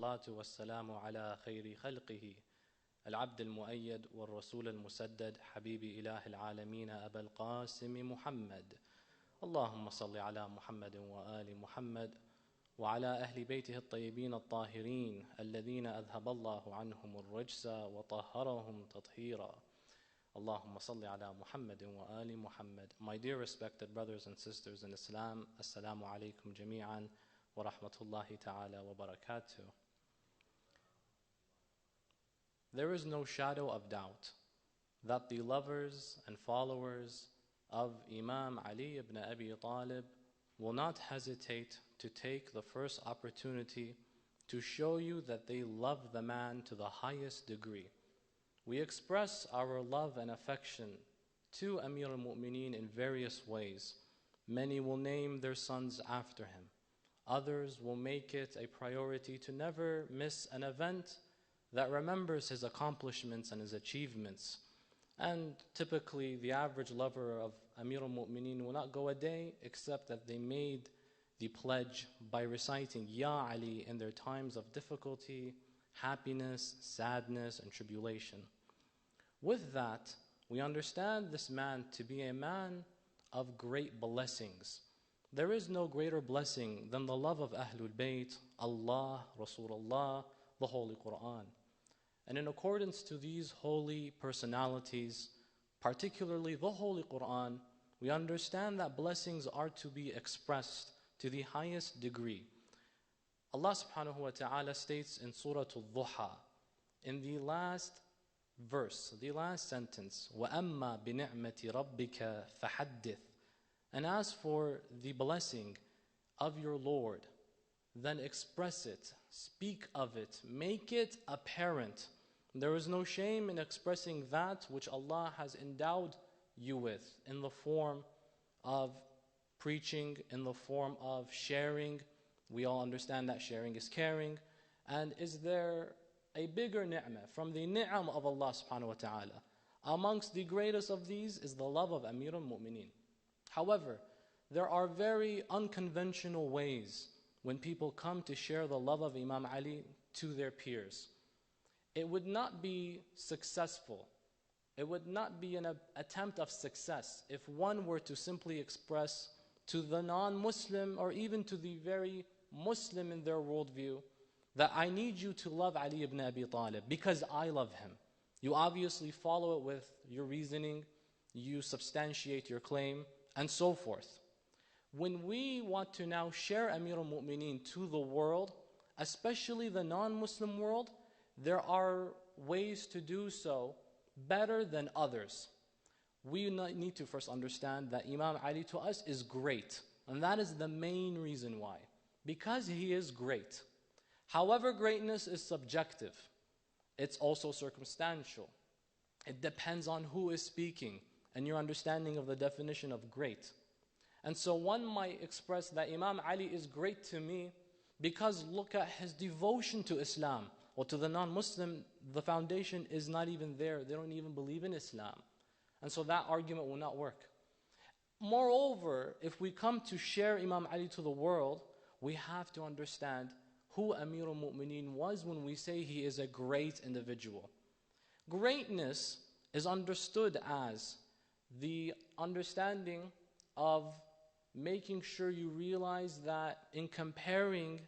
الصلاة والسلام على خير خلقه العبد المؤيد والرسول المسدد حبيب إله العالمين أبا القاسم محمد. اللهم صل على محمد وآل محمد وعلى أهل بيته الطيبين الطاهرين الذين أذهب الله عنهم الرجس وطهرهم تطهيرا. اللهم صل على محمد وآل محمد. My dear respected brothers and sisters in Islam, Assalamu alaikum jami'an wa rahmatullahi ta'ala wa barakatuh. There is no shadow of doubt that the lovers and followers of Imam Ali ibn Abi Talib will not hesitate to take the first opportunity to show you that they love the man to the highest degree. We express our love and affection to Amir al-Mu'mineen in various ways. Many will name their sons after him. Others will make it a priority to never miss an event that remembers his accomplishments and his achievements. And typically, the average lover of Amir al-Mu'mineen will not go a day except that they made the pledge by reciting Ya Ali in their times of difficulty, happiness, sadness, and tribulation. With that, we understand this man to be a man of great blessings. There is no greater blessing than the love of Ahlul Bayt, Allah, Rasulullah, the Holy Quran. And in accordance to these holy personalities, particularly the Holy Quran, we understand that blessings are to be expressed to the highest degree. Allah subhanahu wa ta'ala states in Surah Al-Duha, in the last verse, the last sentence, وَأَمَّا بِنِعْمَةِ رَبِّكَ فَحَدِّثْ. And as for the blessing of your Lord, then express it, speak of it, make it apparent. There is no shame in expressing that which Allah has endowed you with in the form of preaching, in the form of sharing. We all understand that sharing is caring. And is there a bigger ni'mah from the ni'am of Allah subhanahu wa ta'ala? Amongst the greatest of these is the love of Amir al-Mu'mineen. However, there are very unconventional ways when people come to share the love of Imam Ali to their peers. It would not be successful. It would not be an attempt of success if one were to simply express to the non-Muslim or even to the very Muslim in their worldview that I need you to love Ali ibn Abi Talib because I love him. You obviously follow it with your reasoning, you substantiate your claim, and so forth. When we want to now share Amir al-Mu'mineen to the world, especially the non-Muslim world, there are ways to do so better than others. We need to first understand that Imam Ali to us is great, and that is the main reason why. Because he is great. However, greatness is subjective. It's also circumstantial. It depends on who is speaking and your understanding of the definition of great. And so one might express that Imam Ali is great to me because look at his devotion to Islam. Well, to the non-Muslim, the foundation is not even there. They don't even believe in Islam. And so that argument will not work. Moreover, if we come to share Imam Ali to the world, we have to understand who Amir al-Mu'mineen was when we say he is a great individual. Greatness is understood as the understanding of making sure you realize that in comparing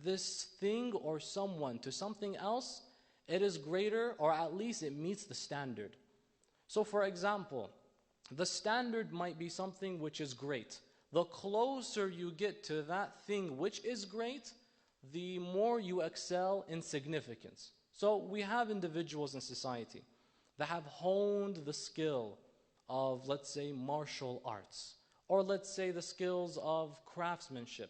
this thing or someone to something else, it is greater, or at least it meets the standard. So for example, the standard might be something which is great. The closer you get to that thing which is great, the more you excel in significance. So we have individuals in society that have honed the skill of, let's say, martial arts, or let's say the skills of craftsmanship.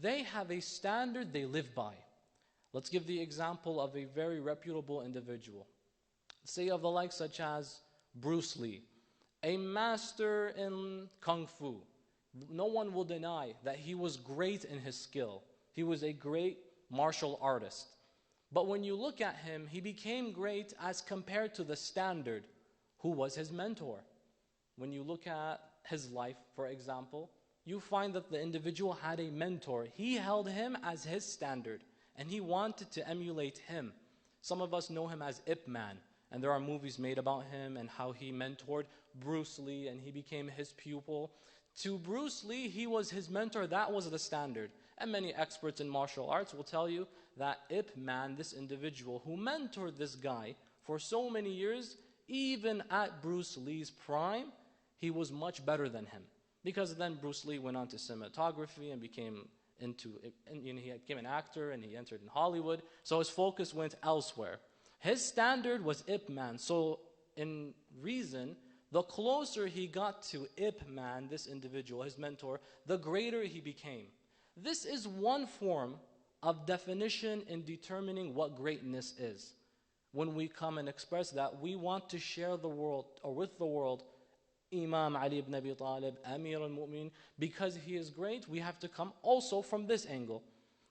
They have a standard they live by. Let's give the example of a very reputable individual. Say of the like such as Bruce Lee, a master in Kung Fu. No one will deny that he was great in his skill. He was a great martial artist. But when you look at him, he became great as compared to the standard. Who was his mentor? When you look at his life, for example, you find that the individual had a mentor. He held him as his standard. and he wanted to emulate him. Some of us know him as Ip Man, and there are movies made about him and how he mentored Bruce Lee and he became his pupil. To Bruce Lee, he was his mentor. That was the standard. And many experts in martial arts will tell you that Ip Man, this individual who mentored this guy for so many years, even at Bruce Lee's prime, he was much better than him. Because then Bruce Lee went on to cinematography and became he became an actor and he entered in Hollywood. So his focus went elsewhere. His standard was Ip Man. So in reason, the closer he got to Ip Man, this individual, his mentor, the greater he became. This is one form of definition in determining what greatness is. When we come and express that we want to share the world, or with the world, Imam Ali ibn Abi Talib, Amir al-Mu'min, because he is great, we have to come also from this angle.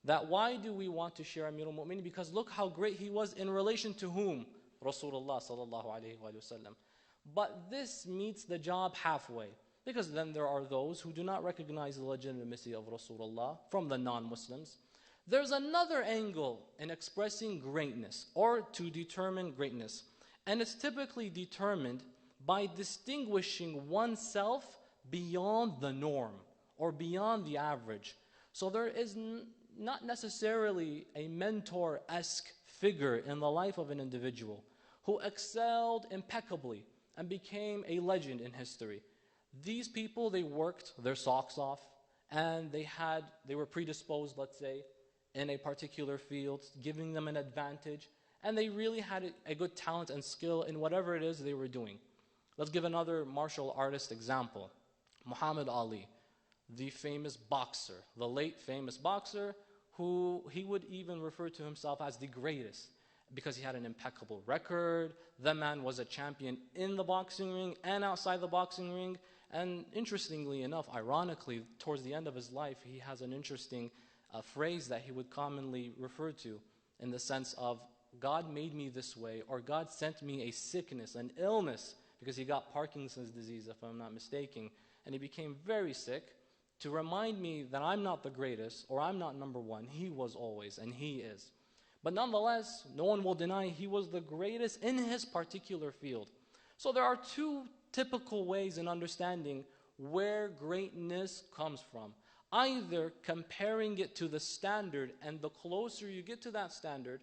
That why do we want to share Amir al-Mu'min? Because look how great he was in relation to whom? Rasulullah sallallahu alayhi wa sallam. But this meets the job halfway. Because then there are those who do not recognize the legitimacy of Rasulullah from the non-Muslims. There's another angle in expressing greatness or to determine greatness. And it's typically determined by distinguishing oneself beyond the norm or beyond the average. So there is not necessarily a mentor-esque figure in the life of an individual who excelled impeccably and became a legend in history. These people, they worked their socks off and they were predisposed, let's say, in a particular field, giving them an advantage, and they really had a good talent and skill in whatever it is they were doing. Let's give another martial artist example. Muhammad Ali, the famous boxer, the late famous boxer, who he would even refer to himself as the greatest because he had an impeccable record. The man was a champion in the boxing ring and outside the boxing ring. And interestingly enough, ironically, towards the end of his life, he has an interesting phrase that he would commonly refer to in the sense of, God made me this way, or God sent me a sickness, an illness, because he got Parkinson's disease, if I'm not mistaken, and he became very sick, to remind me that I'm not the greatest, or I'm not number one. He was always, and he is. But nonetheless, no one will deny he was the greatest in his particular field. So there are two typical ways in understanding where greatness comes from. Either comparing it to the standard, and the closer you get to that standard,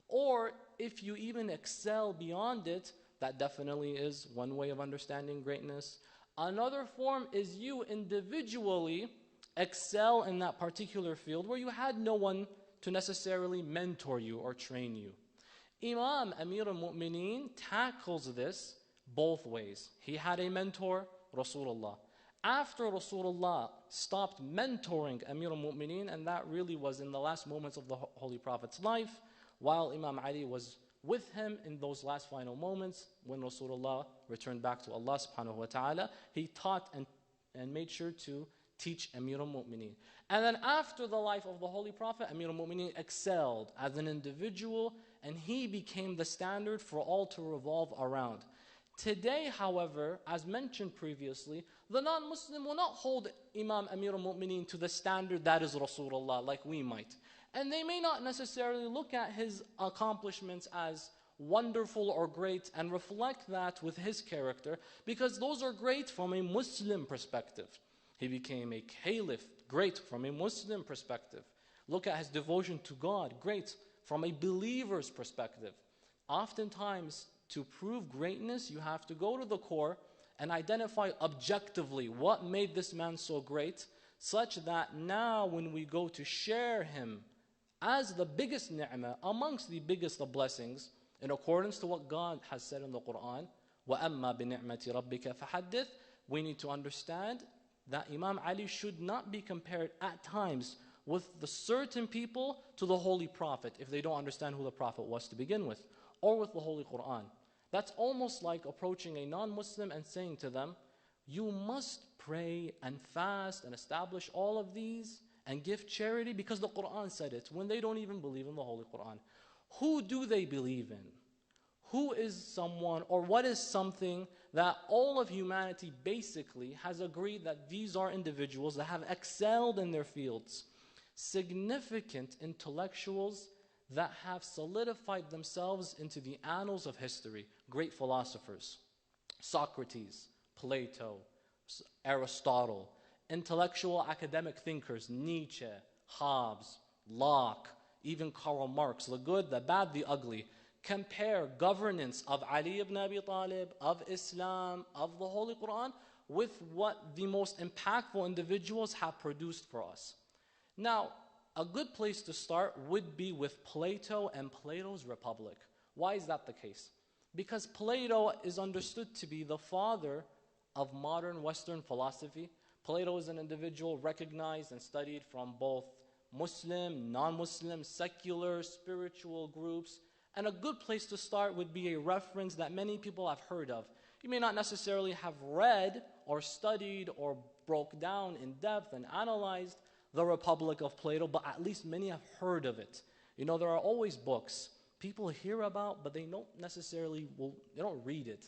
or if you even excel beyond it, that definitely is one way of understanding greatness. Another form is you individually excel in that particular field where you had no one to necessarily mentor you or train you. Imam Amir al-Mu'mineen tackles this both ways. He had a mentor, Rasulullah. After Rasulullah stopped mentoring Amir al-Mu'mineen, and that really was in the last moments of the Holy Prophet's life, while Imam Ali was with him in those last final moments, when Rasulullah returned back to Allah subhanahu wa ta'ala, he taught and made sure to teach Amir al-Mu'mineen. And then after the life of the Holy Prophet, Amir al-Mu'mineen excelled as an individual, and he became the standard for all to revolve around. Today, however, as mentioned previously, the non-Muslim will not hold Imam Amir al-Mu'mineen to the standard that is Rasulullah, like we might. And they may not necessarily look at his accomplishments as wonderful or great and reflect that with his character, because those are great from a Muslim perspective. He became a caliph, great from a Muslim perspective. Look at his devotion to God, great from a believer's perspective. Oftentimes, to prove greatness, you have to go to the core and identify objectively what made this man so great, such that now when we go to share him as the biggest ni'mah, amongst the biggest of blessings, in accordance to what God has said in the Quran, وَأَمَّا بِنِعْمَةِ رَبِّكَ فَحَدِّثْ, we need to understand that Imam Ali should not be compared at times with the certain people to the Holy Prophet, if they don't understand who the Prophet was to begin with, or with the Holy Quran. That's almost like approaching a non-Muslim and saying to them, you must pray and fast and establish all of these and give charity because the Quran said it, when they don't even believe in the Holy Quran. Who do they believe in? Who is someone, or what is something that all of humanity basically has agreed that these are individuals that have excelled in their fields? significant intellectuals that have solidified themselves into the annals of history. Great philosophers, Socrates, Plato, Aristotle, intellectual academic thinkers, Nietzsche, Hobbes, Locke, even Karl Marx, the good, the bad, the ugly. Compare governance of Ali ibn Abi Talib, of Islam, of the Holy Quran, with what the most impactful individuals have produced for us. Now, a good place to start would be with Plato and Plato's Republic. Why is that the case? Because Plato is understood to be the father of modern Western philosophy. Plato is an individual recognized and studied from both Muslim, non-Muslim, secular, spiritual groups. And a good place to start would be a reference that many people have heard of. You may not necessarily have read or studied or broke down in depth and analyzed the Republic of Plato, but at least many have heard of it. You know, there are always books people hear about, but they don't necessarily, they don't read it.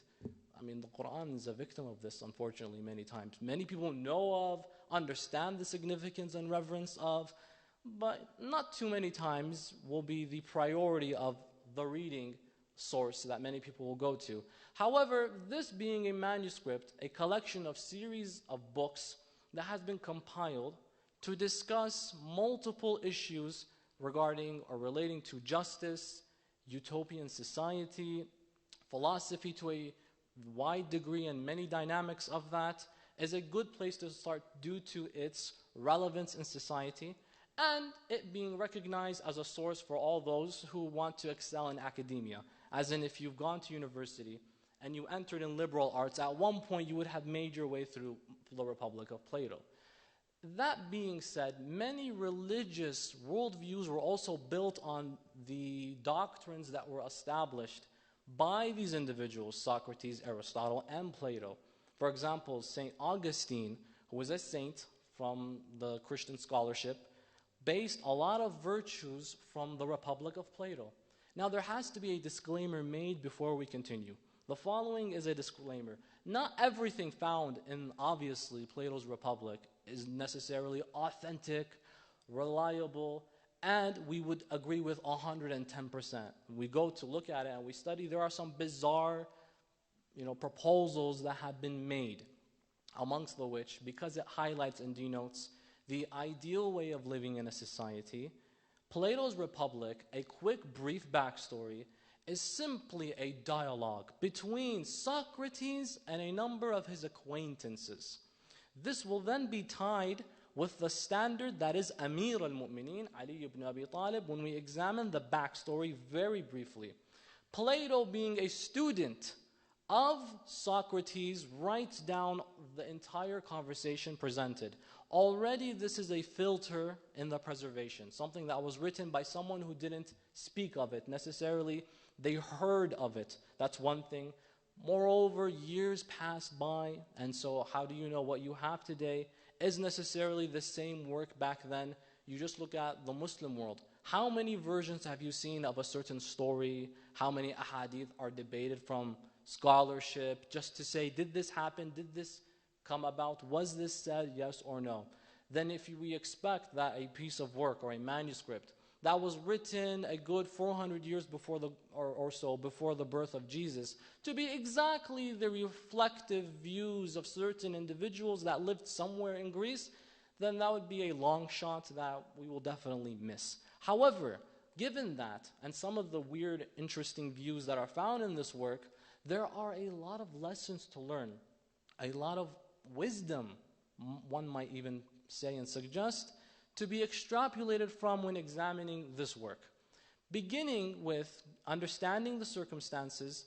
I mean, the Quran is a victim of this, unfortunately, many times. Many people know of, understand the significance and reverence of, but not too many times will be the priority of the reading source that many people will go to. However, this being a manuscript, a collection of series of books that has been compiled to discuss multiple issues regarding or relating to justice, utopian society, philosophy to a wide degree and many dynamics of that, is a good place to start due to its relevance in society and it being recognized as a source for all those who want to excel in academia. As in, if you've gone to university and you entered in liberal arts, at one point you would have made your way through the Republic of Plato. That being said, many religious worldviews were also built on the doctrines that were established by these individuals, Socrates, Aristotle, and Plato. For example, St. Augustine, who was a saint from the Christian scholarship, based a lot of virtues from the Republic of Plato. Now, there has to be a disclaimer made before we continue. The following is a disclaimer. Not everything found in, obviously, Plato's Republic is necessarily authentic, reliable, and we would agree with 110%. We go to look at it and we study, there are some bizarre, proposals that have been made, amongst the which, because it highlights and denotes the ideal way of living in a society, Plato's Republic, a quick, brief backstory, is simply a dialogue between Socrates and a number of his acquaintances. This will then be tied with the standard that is Amir al-Mu'mineen, Ali ibn Abi Talib, when we examine the backstory very briefly. Plato, being a student of Socrates, writes down the entire conversation presented. Already this is a filter in the preservation, something that was written by someone who didn't speak of it necessarily. They heard of it. That's one thing. Moreover, years passed by, and so how do you know what you have today is necessarily the same work back then? You just look at the Muslim world. How many versions have you seen of a certain story? How many ahadith are debated from scholarship just to say, did this happen? Did this come about? Was this said, yes or no? Then if we expect that a piece of work or a manuscript that was written a good 400 years before or so before the birth of Jesus to be exactly the reflective views of certain individuals that lived somewhere in Greece, then that would be a long shot that we will definitely miss. However, given that and some of the weird, interesting views that are found in this work, there are a lot of lessons to learn, a lot of wisdom, one might even say and suggest, to be extrapolated from when examining this work. Beginning with understanding the circumstances,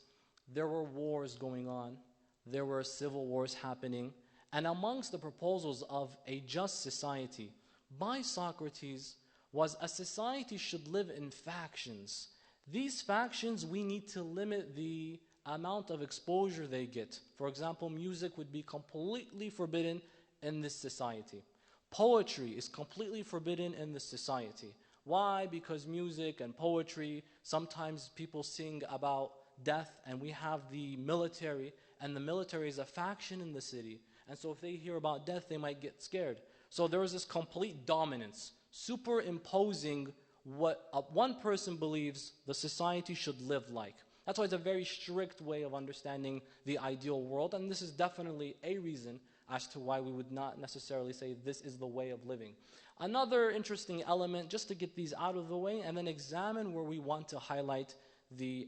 there were wars going on, there were civil wars happening, and amongst the proposals of a just society by Socrates was a society should live in factions. These factions, we need to limit the amount of exposure they get. For example, music would be completely forbidden in this society. Poetry is completely forbidden in this society. Why? Because music and poetry, sometimes people sing about death, and we have the military, and the military is a faction in the city. And so if they hear about death, they might get scared. So there was this complete dominance. superimposing what one person believes the society should live like. That's why it's a very strict way of understanding the ideal world, and this is definitely a reason as to why we would not necessarily say this is the way of living. Another interesting element, just to get these out of the way and then examine where we want to highlight the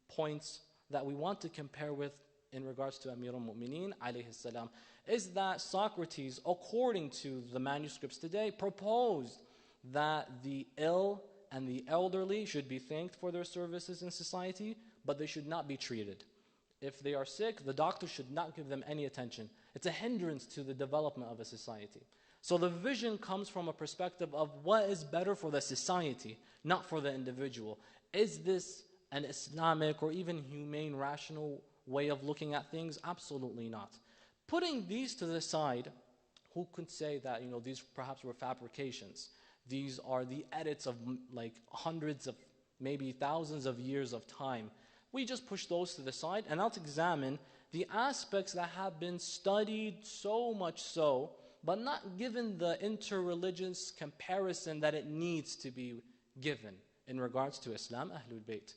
points that we want to compare with in regards to Amir al-Mu'mineen alayhi salam, is that Socrates, according to the manuscripts today, proposed that the ill and the elderly should be thanked for their services in society, but they should not be treated. If they are sick, the doctor should not give them any attention. It's a hindrance to the development of a society. So the vision comes from a perspective of what is better for the society, not for the individual. Is this an Islamic or even humane, rational way of looking at things? Absolutely not. Putting these to the side, who could say that these perhaps were fabrications? These are the edits of like hundreds of, maybe thousands of years of time. We just push those to the side and let's examine the aspects that have been studied so much so, but not given the interreligious comparison that it needs to be given in regards to Islam, Ahlul Bayt.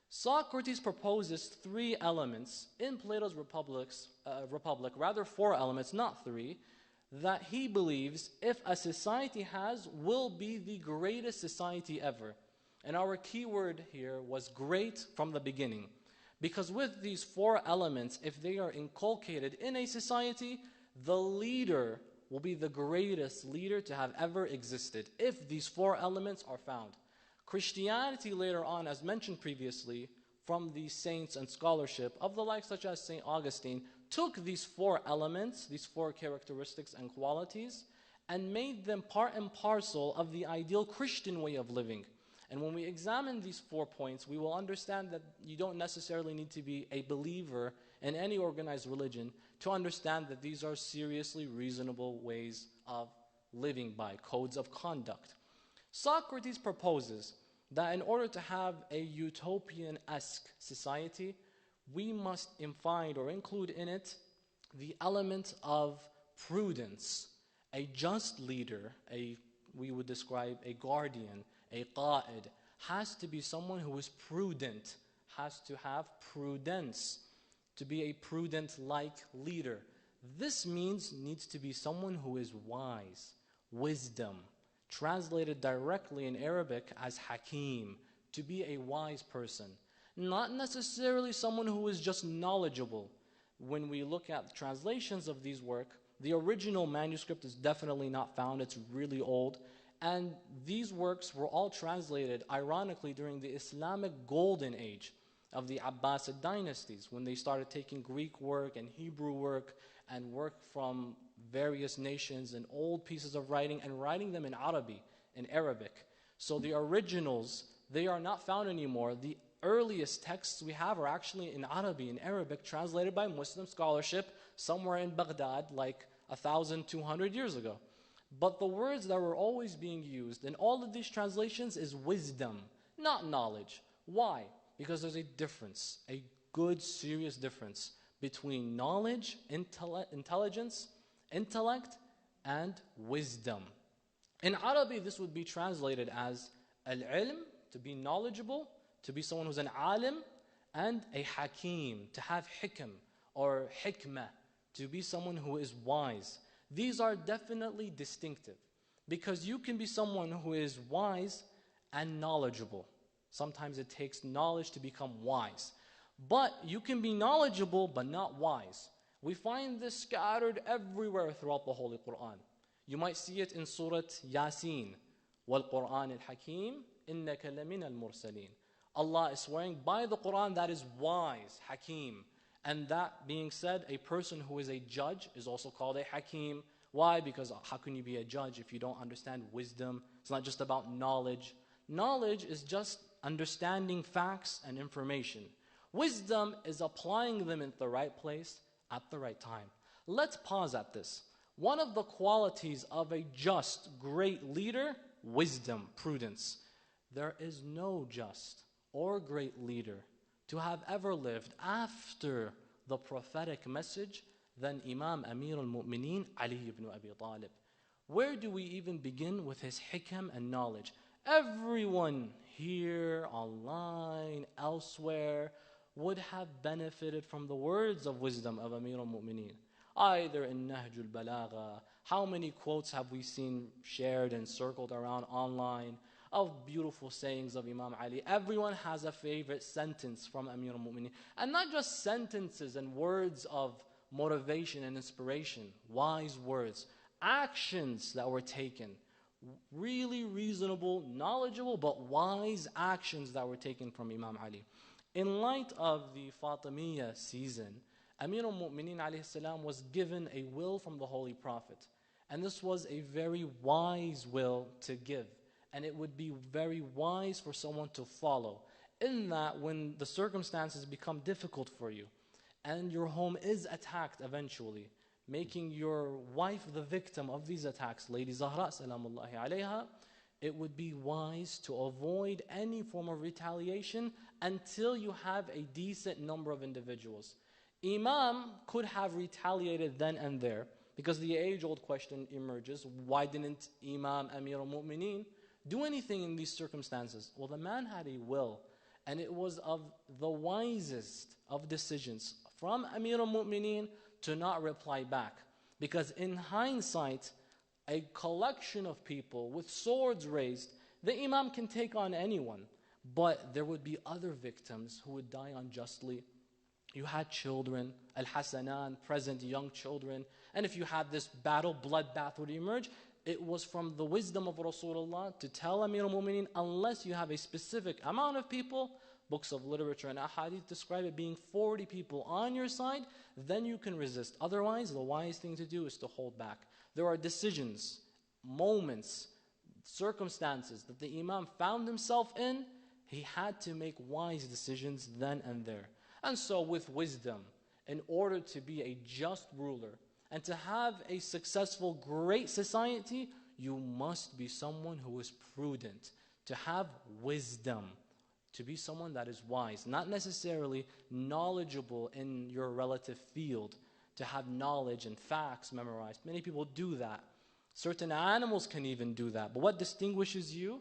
Socrates proposes 3 elements in Plato's Republic, rather 4 elements, not 3, that he believes if a society has, will be the greatest society ever. And our key word here was great from the beginning. Because with these 4 elements, if they are inculcated in a society, the leader will be the greatest leader to have ever existed, if these 4 elements are found. Christianity later on, as mentioned previously, from the saints and scholarship of the like such as St. Augustine, took these 4 elements, these 4 characteristics and qualities, and made them part and parcel of the ideal Christian way of living. And when we examine these 4 points, we will understand that you don't necessarily need to be a believer in any organized religion to understand that these are seriously reasonable ways of living by, codes of conduct. Socrates proposes that in order to have a utopian-esque society, we must find or include in it the element of prudence. A just leader, we would describe a guardian, a qa'id, has to be someone who is prudent, has to have prudence, to be a prudent-like leader. This needs to be someone who is wise, wisdom, translated directly in Arabic as hakim, to be a wise person. Not necessarily someone who is just knowledgeable. When we look at translations of these works, the original manuscript is definitely not found, it's really old. And these works were all translated, ironically, during the Islamic golden age of the Abbasid dynasties, when they started taking Greek work and Hebrew work and work from various nations and old pieces of writing and writing them in Arabic. So the originals, they are not found anymore. The earliest texts we have are actually in Arabic, translated by Muslim scholarship somewhere in Baghdad, like 1,200 years ago. But the words that were always being used in all of these translations is wisdom, not knowledge. Why? Because there's a difference, a good, serious difference between knowledge, intelligence, intellect, and wisdom. In Arabic, this would be translated as al-ilm, to be knowledgeable, to be someone who's an alim, and a hakim, to have hikam or hikmah, to be someone who is wise. These are definitely distinctive because you can be someone who is wise and knowledgeable. Sometimes it takes knowledge to become wise. But you can be knowledgeable but not wise. We find this scattered everywhere throughout the Holy Quran. You might see it in Surah Yasin. وَالْقُرْآنِ الْحَكِيمِ إِنَّكَ لَمِنَ الْمُرْسَلِينَ. Allah is swearing by the Quran that is wise, hakim. And that being said, a person who is a judge is also called a hakim. Why? Because how can you be a judge if you don't understand wisdom? It's not just about knowledge. Knowledge is just understanding facts and information. Wisdom is applying them in the right place at the right time. Let's pause at this. One of the qualities of a just, great leader, wisdom, prudence. There is no just or great leader to have ever lived after the prophetic message than Imam Amir al-Mu'mineen Ali ibn Abi Talib. Where do we even begin with his hikam and knowledge? Everyone here, online, elsewhere, would have benefited from the words of wisdom of Amir al-Mu'mineen. Either in Nahjul Balagha, how many quotes have we seen shared and circled around online of beautiful sayings of Imam Ali? Everyone has a favorite sentence from Amir al-Mu'mineen. And not just sentences and words of motivation and inspiration, wise words, actions that were taken, really reasonable, knowledgeable, but wise actions that were taken from Imam Ali. In light of the Fatimiyya season, Amir al-Mu'mineen alayhi salam was given a will from the Holy Prophet. And this was a very wise will to give. And it would be very wise for someone to follow. In that, when the circumstances become difficult for you, and your home is attacked eventually, making your wife the victim of these attacks, Lady Zahra salamullahi alayha, it would be wise to avoid any form of retaliation until you have a decent number of individuals. Imam could have retaliated then and there, because the age-old question emerges, why didn't Imam Amir al-Mu'mineen do anything in these circumstances? Well, the man had a will, and it was of the wisest of decisions from Amir al-Mu'mineen to not reply back. Because in hindsight, a collection of people with swords raised, the Imam can take on anyone, but there would be other victims who would die unjustly. You had children, Al-Hassanan, present young children, and if you had this battle, bloodbath would emerge. It was from the wisdom of Rasulullah to tell Amir al-Mu'mineen, unless you have a specific amount of people, books of literature and ahadith describe it being 40 people on your side, then you can resist. Otherwise, the wise thing to do is to hold back. There are decisions, moments, circumstances that the Imam found himself in. He had to make wise decisions then and there. And so with wisdom, in order to be a just ruler and to have a successful, great society, you must be someone who is prudent, to have wisdom, to be someone that is wise, not necessarily knowledgeable in your relative field, to have knowledge and facts memorized. Many people do that. Certain animals can even do that. But what distinguishes you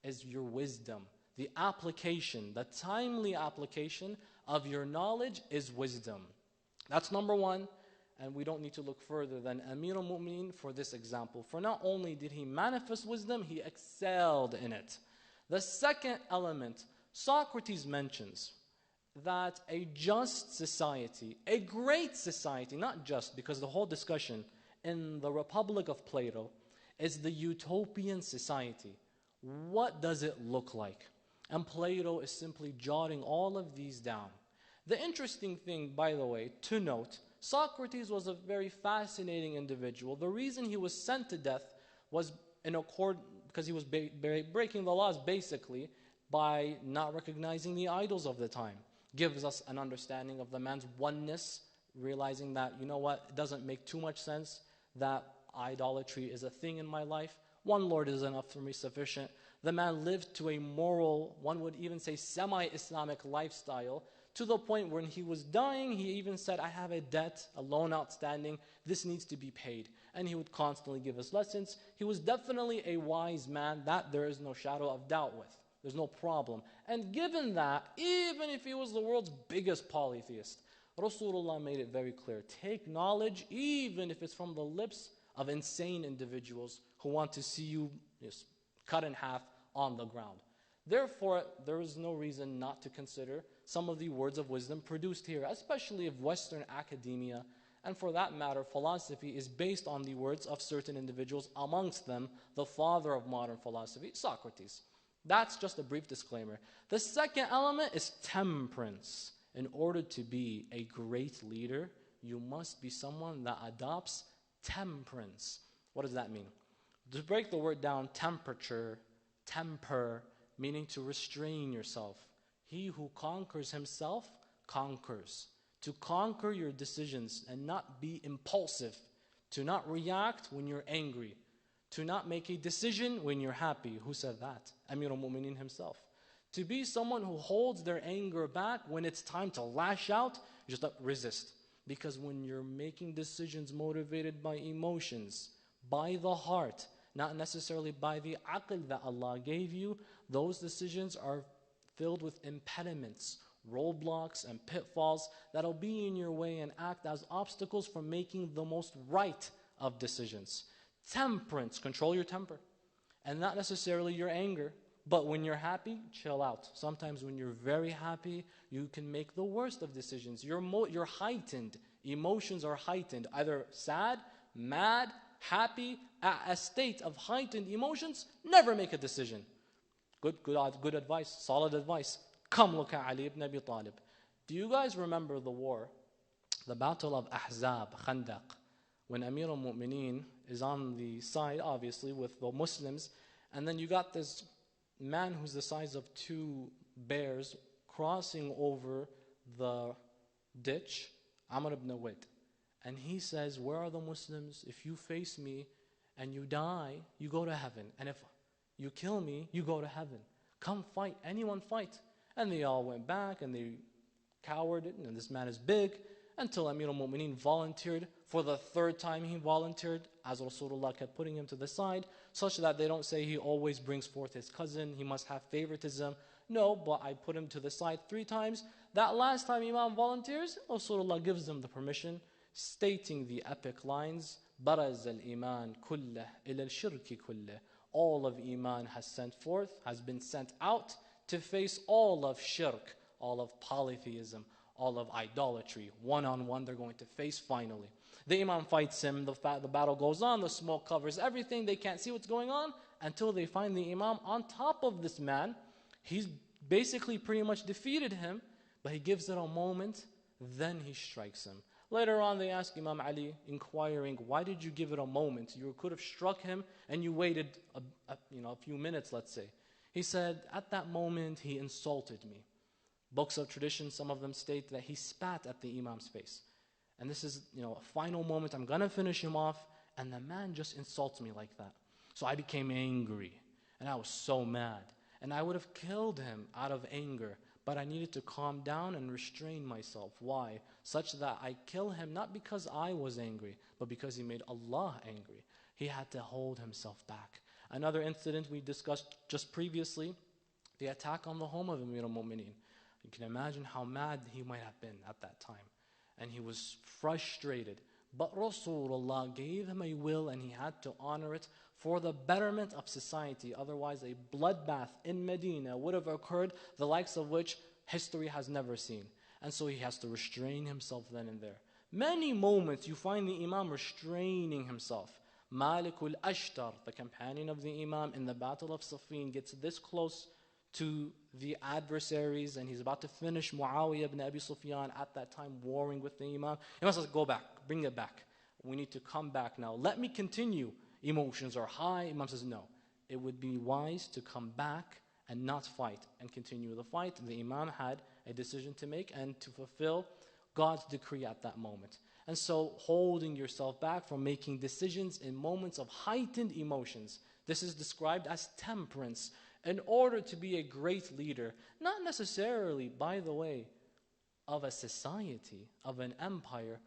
is your wisdom. The application, the timely application of your knowledge is wisdom. That's number one. And we don't need to look further than Amir al-Mu'mineen for this example. For not only did he manifest wisdom, he excelled in it. The second element, Socrates mentions that a just society, a great society, not just, because the whole discussion in the Republic of Plato is the utopian society. What does it look like? And Plato is simply jotting all of these down. The interesting thing, by the way, to note, Socrates was a very fascinating individual. The reason he was sent to death was in accord, because he was breaking the laws basically by not recognizing the idols of the time. Gives us an understanding of the man's oneness, realizing that, you know what, it doesn't make too much sense that idolatry is a thing in my life. One Lord is enough for me, sufficient. The man lived to a moral, one would even say semi-Islamic lifestyle, to the point when he was dying, he even said, I have a debt, a loan outstanding, this needs to be paid. And he would constantly give us lessons. He was definitely a wise man, that there is no shadow of doubt with. There's no problem. And given that, even if he was the world's biggest polytheist, Rasulullah made it very clear, take knowledge even if it's from the lips of insane individuals who want to see you cut in half on the ground. Therefore, there is no reason not to consider some of the words of wisdom produced here, especially if Western academia, and for that matter, philosophy, is based on the words of certain individuals, amongst them, the father of modern philosophy, Socrates. That's just a brief disclaimer. The second element is temperance. In order to be a great leader, you must be someone that adopts temperance. What does that mean? To break the word down, temperature, temper, meaning to restrain yourself. He who conquers himself conquers. To conquer your decisions and not be impulsive. To not react when you're angry. To not make a decision when you're happy. Who said that? Amir al-Mu'mineen himself. To be someone who holds their anger back when it's time to lash out, just resist. Because when you're making decisions motivated by emotions, by the heart, not necessarily by the aql that Allah gave you, those decisions are filled with impediments, roadblocks and pitfalls that'll be in your way and act as obstacles for making the most right of decisions. Temperance, control your temper. And not necessarily your anger, but when you're happy, chill out. Sometimes when you're very happy, you can make the worst of decisions. You're heightened. Emotions are heightened. Either sad, mad, happy, at a state of heightened emotions, never make a decision. Good advice, solid advice. Come look at Ali ibn Abi Talib. Do you guys remember the war, the battle of Ahzab, Khandaq, when Amir al-Mu'mineen is on the side, obviously, with the Muslims, and then you got this man who's the size of 2 bears crossing over the ditch, Amr ibn Wid. And he says, where are the Muslims? If you face me and you die, you go to heaven. And if you kill me, you go to heaven. Come fight, anyone fight. And they all went back and they cowered, and this man is big, until Amir al-Mu'mineen volunteered. For the 3rd time he volunteered, as Rasulullah kept putting him to the side, such that they don't say he always brings forth his cousin, he must have favoritism. No, but I put him to the side 3 times. That last time Imam volunteers, Rasulullah gives them the permission, stating the epic lines, Baraz al-Iman kullah ila al-shirki kullah. All of Iman has been sent out to face all of shirk, all of polytheism, all of idolatry. One-on-one they're going to face finally. The Imam fights him, the battle goes on, the smoke covers everything, they can't see what's going on until they find the Imam on top of this man. He's basically pretty much defeated him, but he gives it a moment, then he strikes him. Later on they ask Imam Ali, inquiring, why did you give it a moment? You could have struck him and you waited a few minutes, let's say. He said, at that moment he insulted me. Books of tradition, some of them state that he spat at the Imam's face. And this is, a final moment, I'm going to finish him off, and the man just insults me like that. So I became angry, and I was so mad. And I would have killed him out of anger, but I needed to calm down and restrain myself. Why? Such that I kill him not because I was angry, but because he made Allah angry. He had to hold himself back. Another incident we discussed just previously, the attack on the home of Amir al-Mu'mineen. You can imagine how mad he might have been at that time. And he was frustrated. But Rasulullah gave him a will and he had to honor it for the betterment of society. Otherwise, a bloodbath in Medina would have occurred, the likes of which history has never seen. And so he has to restrain himself then and there. Many moments you find the Imam restraining himself. Malik al-Ashtar, the companion of the Imam in the battle of Siffin, gets this close to the adversaries, and he's about to finish Muawiyah ibn Abi Sufyan at that time warring with the Imam. Imam says, go back, bring it back. We need to come back now. Let me continue. Emotions are high. Imam says, no. It would be wise to come back and not fight and continue the fight. The Imam had a decision to make and to fulfill God's decree at that moment. And so holding yourself back from making decisions in moments of heightened emotions. This is described as temperance. In order to be a great leader, not necessarily, by the way, of a society, of an empire,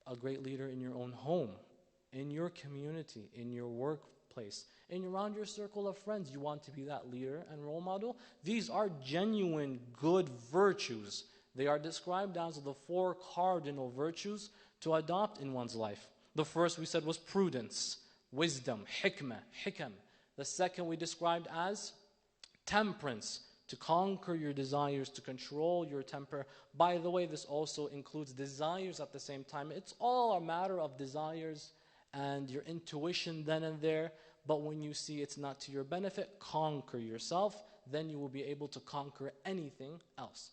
a great leader in your own home, in your community, in your workplace, around your circle of friends. You want to be that leader and role model. These are genuine good virtues. They are described as the 4 cardinal virtues to adopt in one's life. The first we said was prudence, wisdom, hikam. The second we described as temperance, to conquer your desires, to control your temper. By the way, this also includes desires at the same time. It's all a matter of desires and your intuition then and there. But when you see it's not to your benefit, conquer yourself. Then you will be able to conquer anything else.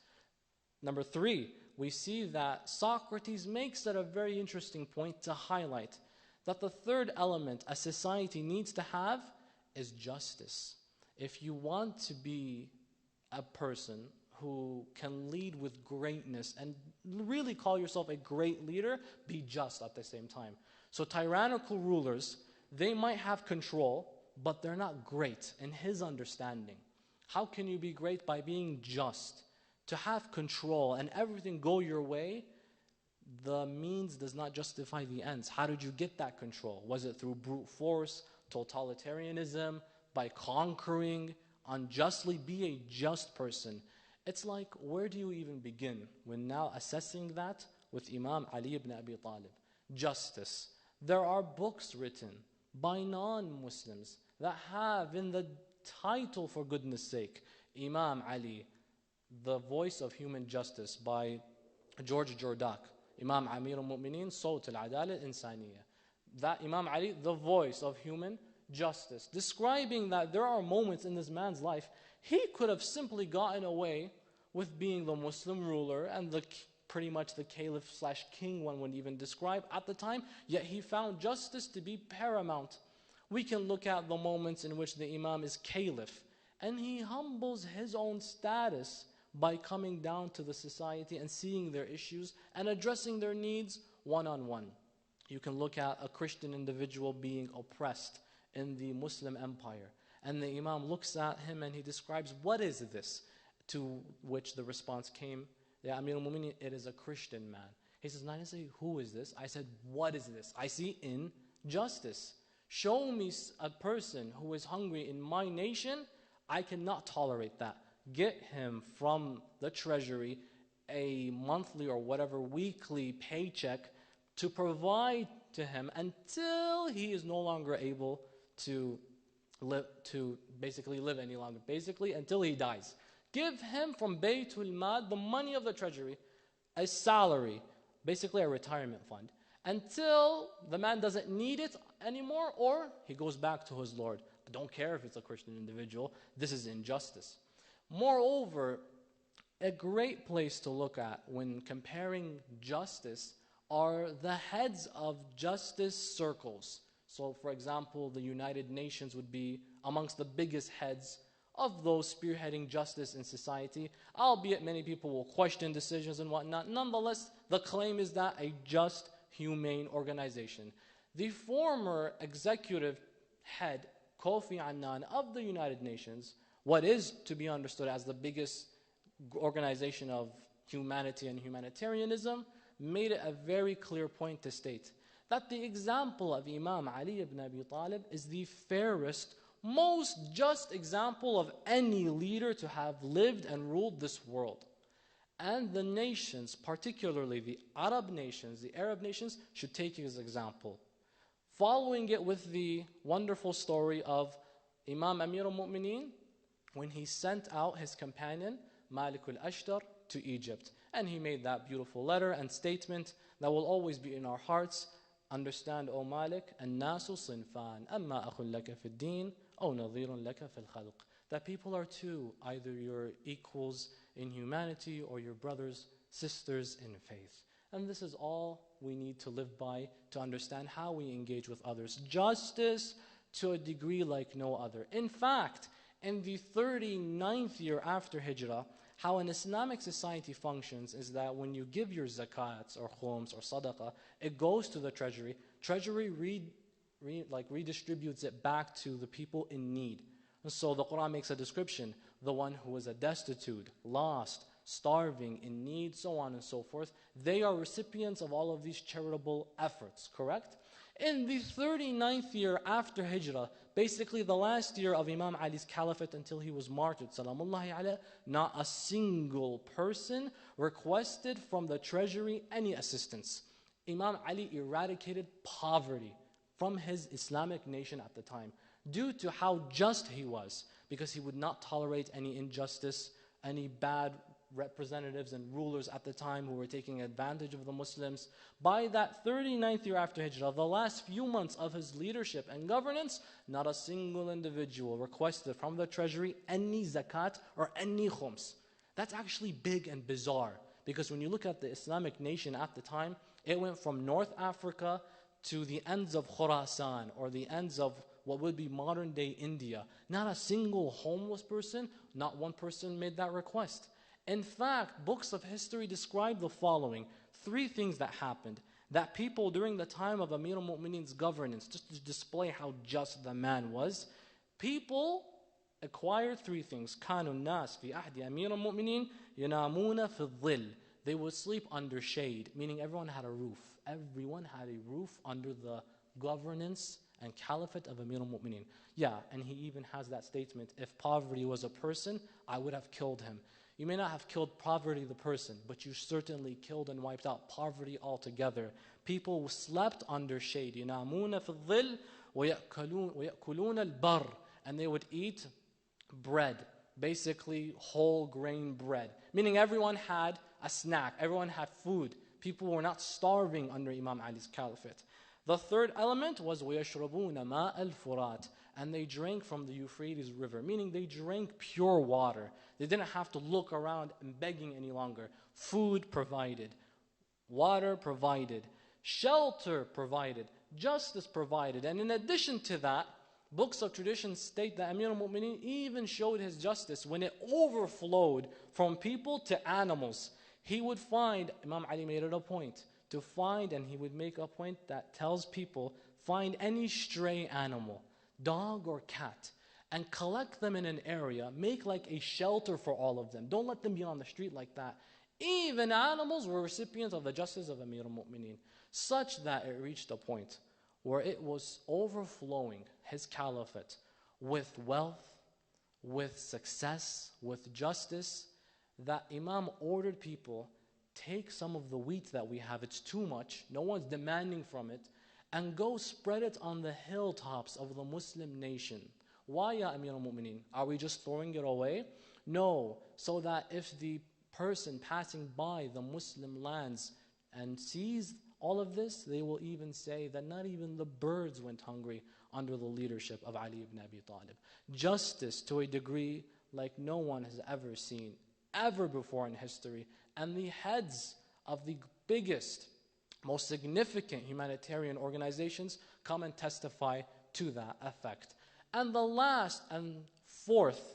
Number 3, we see that Socrates makes that a very interesting point to highlight that the third element a society needs to have is justice. If you want to be a person who can lead with greatness and really call yourself a great leader, be just at the same time. So tyrannical rulers, they might have control, but they're not great in his understanding. How can you be great? By being just. To have control and everything go your way, the means does not justify the ends. How did you get that control? Was it through brute force, totalitarianism, by conquering unjustly? Be a just person. It's like, where do you even begin when now assessing that with Imam Ali ibn Abi Talib? Justice. There are books written by non-Muslims that have in the title, for goodness sake, Imam Ali, the voice of human justice, by George Jordak. Imam Amir al-Mu'mineen, Sawt al-Adala al-Insaniya. That Imam Ali, the voice of human justice, describing that there are moments in this man's life he could have simply gotten away with being the Muslim ruler and pretty much the caliph / king, one would even describe at the time, yet he found justice to be paramount. We can look at the moments in which the Imam is caliph and he humbles his own status by coming down to the society and seeing their issues and addressing their needs one-on-one. You can look at a Christian individual being oppressed in the Muslim empire, and the Imam looks at him and he describes, what is this? To which the response came, Ya Amir al-Mu'mineen, it is a Christian man. He says, I didn't say, who is this? I said, what is this? I see injustice. Show me a person who is hungry in my nation, I cannot tolerate that. Get him from the treasury a monthly or whatever weekly paycheck to provide to him until he is no longer able to basically live any longer. Basically, until he dies. Give him from Baytul Mal, the money of the treasury, a salary, basically a retirement fund, until the man doesn't need it anymore or he goes back to his Lord. I don't care if it's a Christian individual. This is injustice. Moreover, a great place to look at when comparing justice are the heads of justice circles. So, for example, the United Nations would be amongst the biggest heads of those spearheading justice in society, albeit many people will question decisions and whatnot. Nonetheless, the claim is that a just, humane organization. The former executive head, Kofi Annan, of the United Nations, what is to be understood as the biggest organization of humanity and humanitarianism, made it a very clear point to state that the example of Imam Ali ibn Abi Talib is the fairest, most just example of any leader to have lived and ruled this world. And the nations, particularly the Arab nations, the Arab nations, should take his example. Following it with the wonderful story of Imam Amir al-Mu'mineen, when he sent out his companion, Malik al-Ashtar, to Egypt. And he made that beautiful letter and statement that will always be in our hearts. Understand, O Malik, الناس صنفان أما أخ لك في الدين أو نظير لك في الخلق. That people are two, either your equals in humanity or your brothers, sisters in faith. And this is all we need to live by to understand how we engage with others. Justice to a degree like no other. In fact, in the 39th year after Hijrah, how an Islamic society functions is that when you give your zakats or khums or sadaqah, it goes to the treasury. Treasury redistributes it back to the people in need. And so the Quran makes a description, the one who is a destitute, lost, starving, in need, so on and so forth. They are recipients of all of these charitable efforts, correct? In the 39th year after Hijrah, basically the last year of Imam Ali's caliphate until he was martyred, salamullahi alayh, not a single person requested from the treasury any assistance. Imam Ali eradicated poverty from his Islamic nation at the time due to how just he was, because he would not tolerate any injustice, any bad representatives and rulers at the time who were taking advantage of the Muslims. By that 39th year after Hijrah, the last few months of his leadership and governance, not a single individual requested from the treasury any zakat or any khums. That's actually big and bizarre, because when you look at the Islamic nation at the time, it went from North Africa to the ends of Khurasan, or the ends of what would be modern day India. Not a single homeless person, not one person made that request. In fact, books of history describe the following. 3 things that happened. That people during the time of Amir al-Mu'mineen's governance, just to display how just the man was, people acquired 3 things. كانوا الناس في عهد أمير المؤمنين ينامون في الظل. they would sleep under shade, meaning everyone had a roof. Everyone had a roof under the governance and caliphate of Amir al-Mu'mineen. Yeah, and he even has that statement, if poverty was a person, I would have killed him. You may not have killed poverty the person, but you certainly killed and wiped out poverty altogether. People slept under shade. يَنَامُونَ فِي الظِّلِّ وَيَأْكُلُونَ الْبَرِّ. And they would eat bread, basically whole grain bread. Meaning everyone had a snack, everyone had food. People were not starving under Imam Ali's caliphate. The third element was وَيَشْرَبُونَ مَاءَ الْفُرَاتِ. And they drank from the Euphrates River, meaning they drank pure water. They didn't have to look around and begging any longer. Food provided, water provided, shelter provided, justice provided. And in addition to that, books of tradition state that Amir al-Mu'mineen even showed his justice when it overflowed from people to animals. He would find, Imam Ali made it a point, to find, and he would make a point that tells people, find any stray animal, dog or cat, and collect them in an area, make like a shelter for all of them. Don't let them be on the street like that. Even animals were recipients of the justice of Amir al-Mu'mineen, such that it reached a point where it was overflowing his caliphate with wealth, with success, with justice, that Imam ordered people, take some of the wheat that we have, it's too much, no one's demanding from it, and go spread it on the hilltops of the Muslim nation. Why, ya Amir al-Mu'mineen? Are we just throwing it away? No, so that if the person passing by the Muslim lands and sees all of this, they will even say that not even the birds went hungry under the leadership of Ali ibn Abi Talib. Justice to a degree like no one has ever seen, ever before in history. And the heads of the biggest, most significant humanitarian organizations come and testify to that effect. And the last and fourth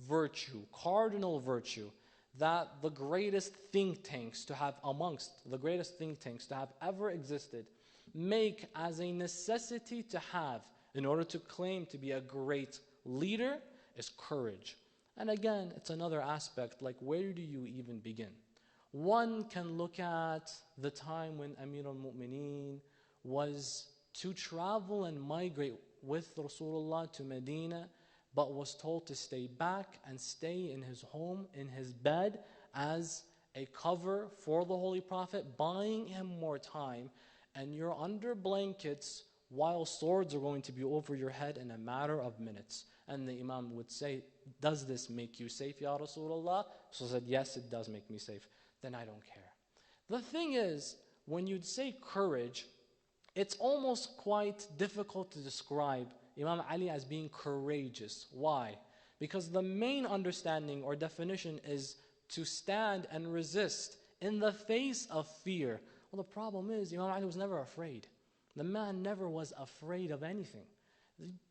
virtue, cardinal virtue, that the greatest think tanks to have amongst the greatest think tanks to have ever existed make as a necessity to have in order to claim to be a great leader is courage. And again, it's another aspect, like where do you even begin? One can look at the time when Amir al-Mu'mineen was to travel and migrate with Rasulullah to Medina, but was told to stay back and stay in his home, in his bed, as a cover for the Holy Prophet, buying him more time, and you're under blankets while swords are going to be over your head in a matter of minutes. And the Imam would say, does this make you safe, Ya Rasulullah? So he said, yes, it does make me safe. Then I don't care. The thing is, when you'd say courage, it's almost quite difficult to describe Imam Ali as being courageous. Why? Because the main understanding or definition is to stand and resist in the face of fear. Well, the problem is Imam Ali was never afraid. The man never was afraid of anything.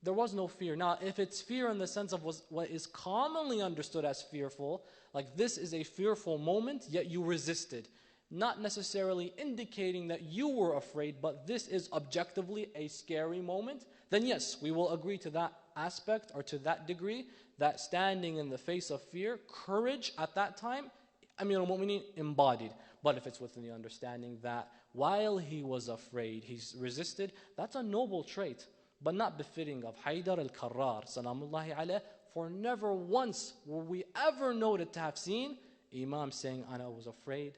There was no fear. Now, if it's fear in the sense of what is commonly understood as fearful, like this is a fearful moment, yet you resisted, not necessarily indicating that you were afraid, but this is objectively a scary moment, then yes, we will agree to that aspect or to that degree, that standing in the face of fear, courage at that time, Amir al-Mu'mineen embodied. But if it's within the understanding that while he was afraid, he's resisted, that's a noble trait, but not befitting of Haydar al-Karrar, salamullahi alayh, for never once were we ever noted to have seen Imam saying, I was afraid,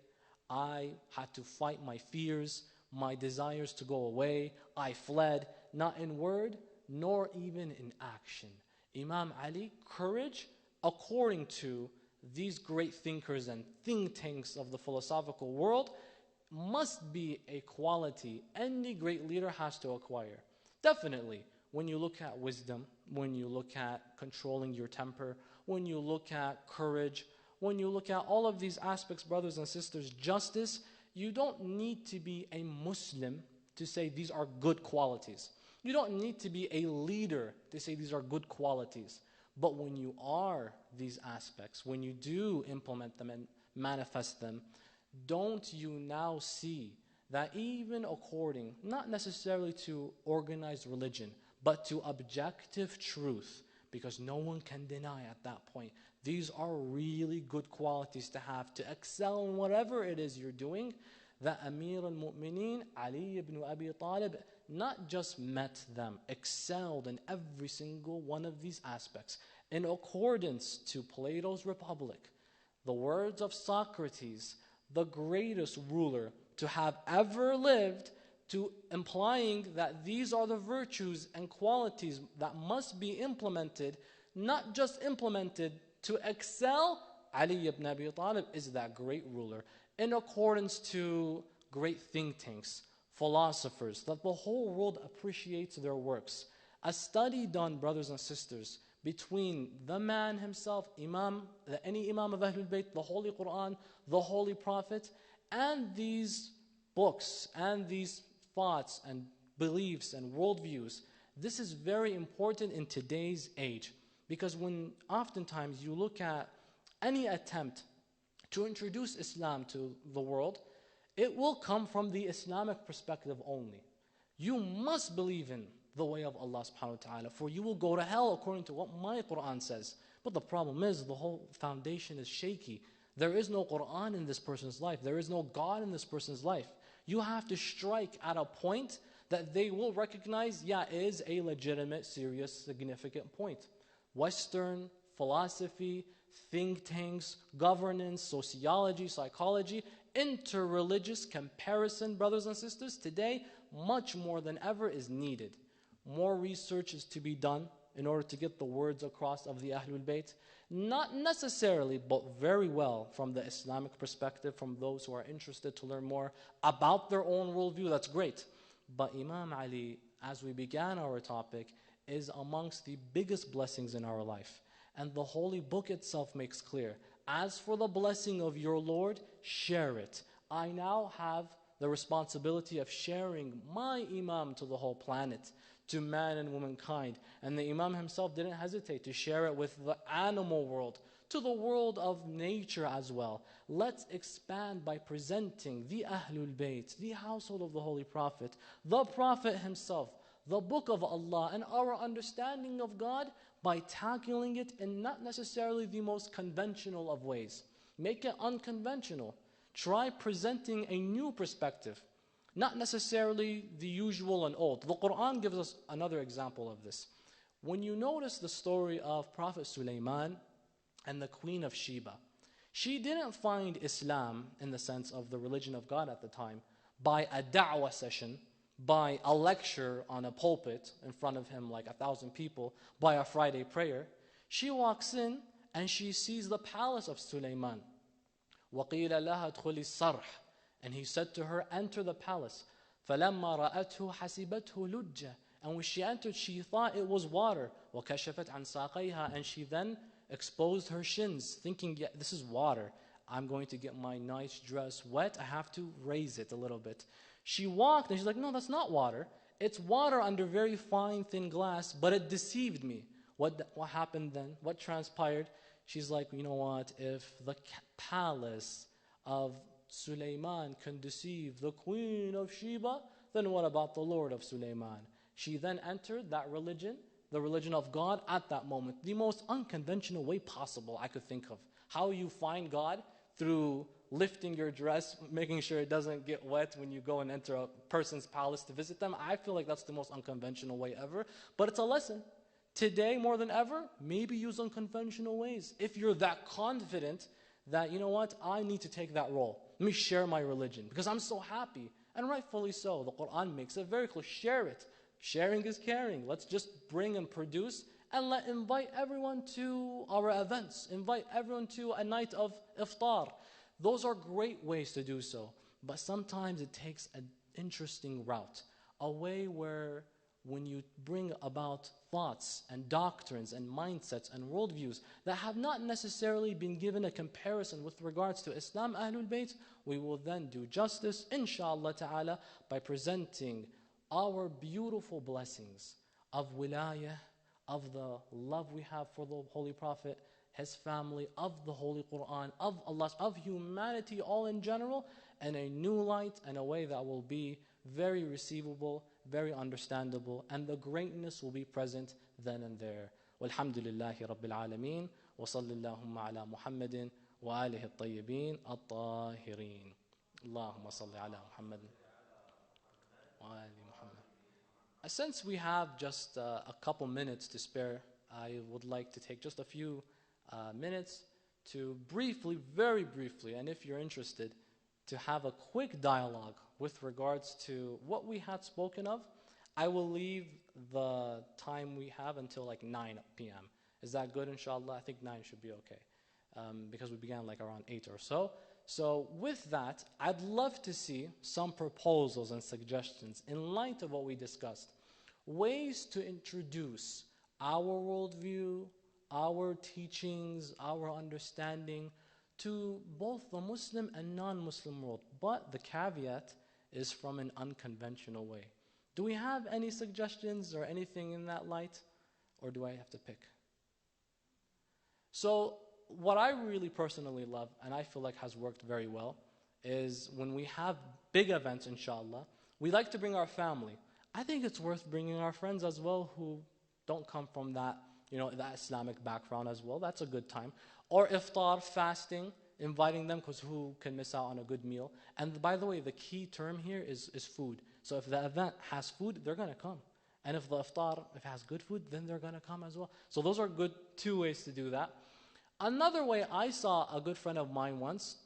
I had to fight my fears, my desires to go away, I fled, not in word, nor even in action. Imam Ali, courage, according to these great thinkers and think tanks of the philosophical world, must be a quality any great leader has to acquire. Definitely, when you look at wisdom, when you look at controlling your temper, when you look at courage, when you look at all of these aspects, brothers and sisters, justice, you don't need to be a Muslim to say these are good qualities. You don't need to be a leader to say these are good qualities. But when you are these aspects, when you do implement them and manifest them, don't you now see that even according, not necessarily to organized religion, but to objective truth, because no one can deny at that point These are really good qualities to have, to excel in whatever it is you're doing. That Amir al-Mu'mineen, Ali ibn Abi Talib, not just met them, excelled in every single one of these aspects. In accordance to Plato's Republic, the words of Socrates, the greatest ruler to have ever lived, to implying that these are the virtues and qualities that must be implemented, not just implemented to excel. Ali ibn Abi Talib is that great ruler. In accordance to great think tanks, philosophers, that the whole world appreciates their works. A study done, brothers and sisters, between the man himself, Imam, any Imam of Ahlul Bayt, the Holy Quran, the Holy Prophet, and these books and these thoughts and beliefs and worldviews. This is very important in today's age, because when oftentimes you look at any attempt to introduce Islam to the world, it will come from the Islamic perspective only. You must believe in the way of Allah subhanahu wa ta'ala, for you will go to hell according to what my Quran says. But the problem is the whole foundation is shaky. There is no Quran in this person's life. There is no God in this person's life. You have to strike at a point that they will recognize, yeah, it is a legitimate, serious, significant point. Western philosophy, think tanks, governance, sociology, psychology, interreligious comparison, brothers and sisters, today, much more than ever is needed. More research is to be done in order to get the words across of the Ahlul Bayt. Not necessarily, but very well from the Islamic perspective, from those who are interested to learn more about their own worldview, that's great. But Imam Ali, as we began our topic, is amongst the biggest blessings in our life. And the Holy Book itself makes clear, as for the blessing of your Lord, share it. I now have the responsibility of sharing my Imam to the whole planet, to man and womankind. And the Imam himself didn't hesitate to share it with the animal world, to the world of nature as well. Let's expand by presenting the Ahlul Bayt, the household of the Holy Prophet, the Prophet himself, the Book of Allah, and our understanding of God by tackling it in not necessarily the most conventional of ways. Make it unconventional. Try presenting a new perspective, not necessarily the usual and old. The Quran gives us another example of this. When you notice the story of Prophet Sulaiman and the Queen of Sheba, she didn't find Islam, in the sense of the religion of God at the time, by a da'wah session, by a lecture on a pulpit in front of him like 1,000 people, by a Friday prayer. She walks in and she sees the palace of Sulaiman. وَقِيلَ لَهَا ادْخُلِ الصَّرْحِ, and he said to her, enter the palace. فَلَمَّا رَأَتْهُ حَسِبَتْهُ لُجَّةً, and when she entered, she thought it was water. وَكَشَفَتْ عَنْ سَاقَيْهَا, and she then exposed her shins, thinking, yeah, this is water. I'm going to get my nice dress wet. I have to raise it a little bit. She walked and she's like, no, that's not water. It's water under very fine, thin glass, but it deceived me. What happened then? What transpired? She's like, you know what? If the palace of Sulaiman can deceive the Queen of Sheba, then what about the Lord of Sulaiman? She then entered that religion, the religion of God at that moment. The most unconventional way possible I could think of. How you find God? Through lifting your dress, making sure it doesn't get wet when you go and enter a person's palace to visit them. I feel like that's the most unconventional way ever. But it's a lesson. Today, more than ever, maybe use unconventional ways. If you're that confident that, you know what, I need to take that role. Let me share my religion because I'm so happy. And rightfully so. The Quran makes it very clear. Share it. Sharing is caring. Let's just bring and produce and invite everyone to our events. Invite everyone to a night of iftar. Those are great ways to do so. But sometimes it takes an interesting route. A way where when you bring about thoughts and doctrines and mindsets and worldviews that have not necessarily been given a comparison with regards to Islam, Ahlul Bayt, we will then do justice, inshallah ta'ala, by presenting our beautiful blessings of wilayah, of the love we have for the Holy Prophet, his family, of the Holy Quran, of Allah, of humanity all in general, and a new light and a way that will be very receivable, very understandable, and the greatness will be present then and there. Walhamdulillahi Rabbil Alameen. وصل اللهم على محمد وآله الطيبين الطاهرين اللهم صل على محمد وآل Muhammad. Since we have just a couple minutes to spare, I would like to take just a few minutes to briefly, very briefly, and if you're interested, to have a quick dialogue with regards to what we had spoken of. I will leave the time we have until like 9 p.m. Is that good, inshallah? I think 9 should be okay, because we began like around 8 or so. So with that, I'd love to see some proposals and suggestions in light of what we discussed. Ways to introduce our worldview, our teachings, our understanding to both the Muslim and non-Muslim world. But the caveat is from an unconventional way. Do we have any suggestions or anything in that light? Or do I have to pick? So what I really personally love, and I feel like has worked very well, is when we have big events, inshallah, we like to bring our family. I think it's worth bringing our friends as well who don't come from that, that Islamic background as well. That's a good time. Or iftar, fasting, inviting them, because who can miss out on a good meal? And by the way, the key term here is food. So if the event has food, they're going to come. And if the iftar, if it has good food, then they're going to come as well. So those are good 2 ways to do that. Another way I saw a good friend of mine once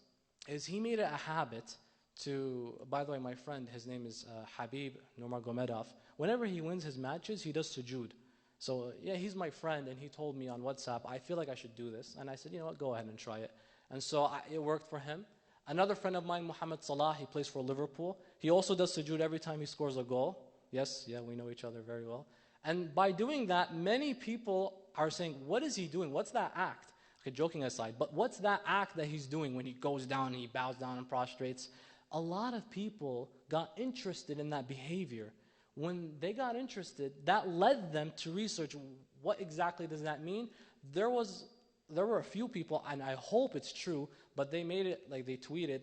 is he made it a habit to, by the way, my friend, his name is Habib Nurmagomedov. Whenever he wins his matches, he does sujood. So yeah, he's my friend, and he told me on WhatsApp, I feel like I should do this. And I said, you know what, go ahead and try it. And so it worked for him. Another friend of mine, Mohammed Salah, he plays for Liverpool. He also does sujood every time he scores a goal. Yes, yeah, we know each other very well. And by doing that, many people are saying, what is he doing? What's that act? Okay, joking aside, but what's that act that he's doing when he goes down and he bows down and prostrates? A lot of people got interested in that behavior. When they got interested, that led them to research what exactly does that mean. There were a few people, and I hope it's true, but they made it, like they tweeted,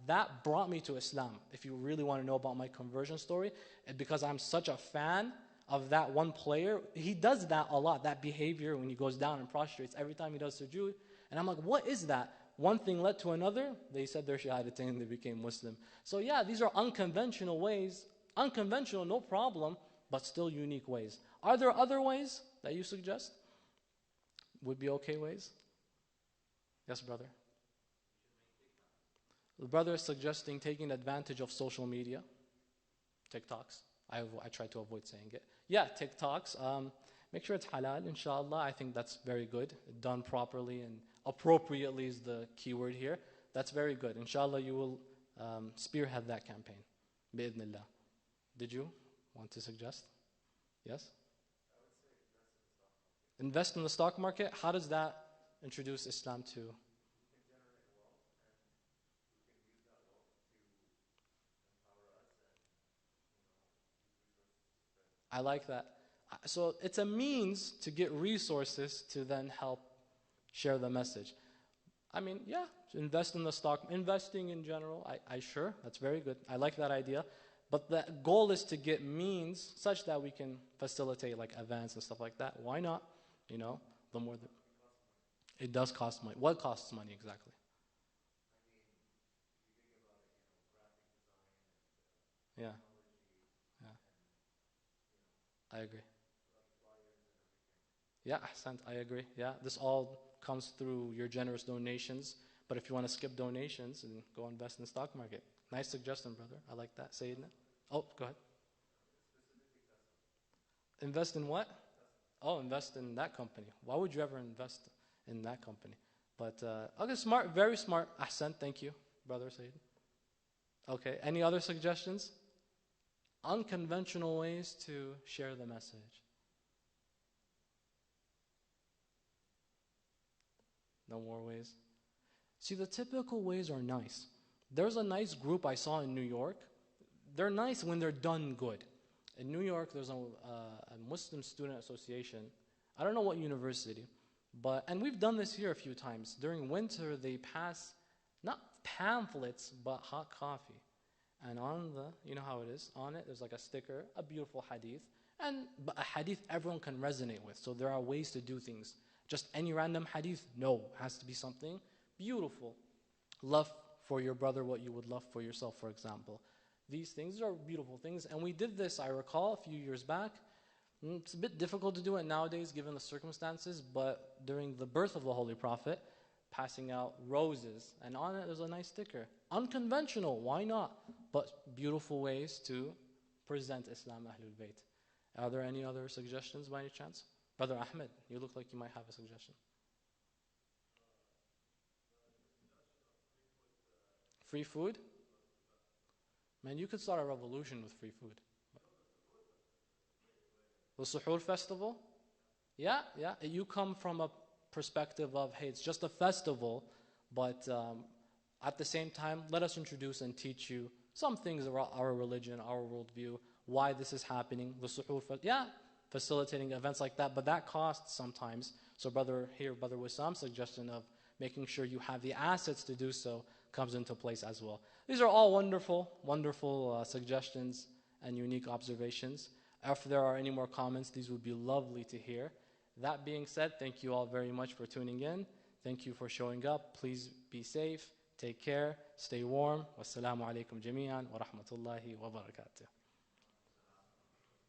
that brought me to Islam. If you really want to know about my conversion story, because I'm such a fan of that one player, he does that a lot, that behavior when he goes down and prostrates every time he does sujood. And I'm like, what is that? One thing led to another. They said their shahadatain and they became Muslim. So yeah, these are unconventional ways. Unconventional, no problem, but still unique ways. Are there other ways that you suggest? Would be okay ways? Yes, brother? The brother is suggesting taking advantage of social media. TikToks. I try to avoid saying it. Yeah, TikToks. Make sure it's halal, inshallah. I think that's very good. Done properly and appropriately is the key word here. That's very good. Inshallah, you will spearhead that campaign. Bi'idhnillah. Did you want to suggest? Yes? I would say invest in the stock market. Invest in the stock market? How does that introduce Islam to? You can generate wealth, and we can use that wealth to empower us and use resources. I like that. So it's a means to get resources to then help share the message. I mean, yeah, invest in the stock, investing in general, I sure, that's very good. I like that idea. But the goal is to get means such that we can facilitate like events and stuff like that. Why not? The more it does cost money. What costs money exactly? I mean, if you think about it, graphic design and Yeah, technology yeah, I agree. like flyers and everything. Yeah, Ahsant, I agree. Yeah, this all comes through your generous donations. But if you want to skip donations and go invest in the stock market. Nice suggestion, brother. I like that. Sayyidina. Oh, go ahead. Invest in what? Oh, invest in that company. Why would you ever invest in that company? But, okay, smart, very smart. Ahsan, thank you, brother Sayyid. Okay, any other suggestions? Unconventional ways to share the message. No more ways? See, the typical ways are nice. There's a nice group I saw in New York. They're nice when they're done good. In New York, there's a Muslim student association. I don't know what university, and we've done this here a few times. During winter, they pass, not pamphlets, but hot coffee. And on you know how it is, on it, there's like a sticker, a beautiful hadith, but a hadith everyone can resonate with. So there are ways to do things just any random hadith. No, it has to be something beautiful. Love for your brother what you would love for yourself, for example. These things are beautiful things. And we did this, I recall, a few years back. It's a bit difficult to do it nowadays given the circumstances, but during the birth of the Holy Prophet, passing out roses, and on it there's a nice sticker. Unconventional, why not? But beautiful ways to present Islam, Ahlul Bayt. Are there any other suggestions by any chance? Brother Ahmed, you look like you might have a suggestion. Free food? Man, you could start a revolution with free food. The Suhoor festival? Yeah. You come from a perspective of, hey, it's just a festival, but at the same time, let us introduce and teach you some things about our religion, our worldview, why this is happening. The Suhoor facilitating events like that, but that costs sometimes. So Brother Wissam's suggestion of making sure you have the assets to do so comes into place as well. These are all wonderful suggestions and unique observations. If there are any more comments, these would be lovely to hear. That being said, thank you all very much for tuning in. Thank you for showing up. Please be safe, take care, stay warm. Wassalamu alaikum jami'an wa rahmatullahi wa barakatuh.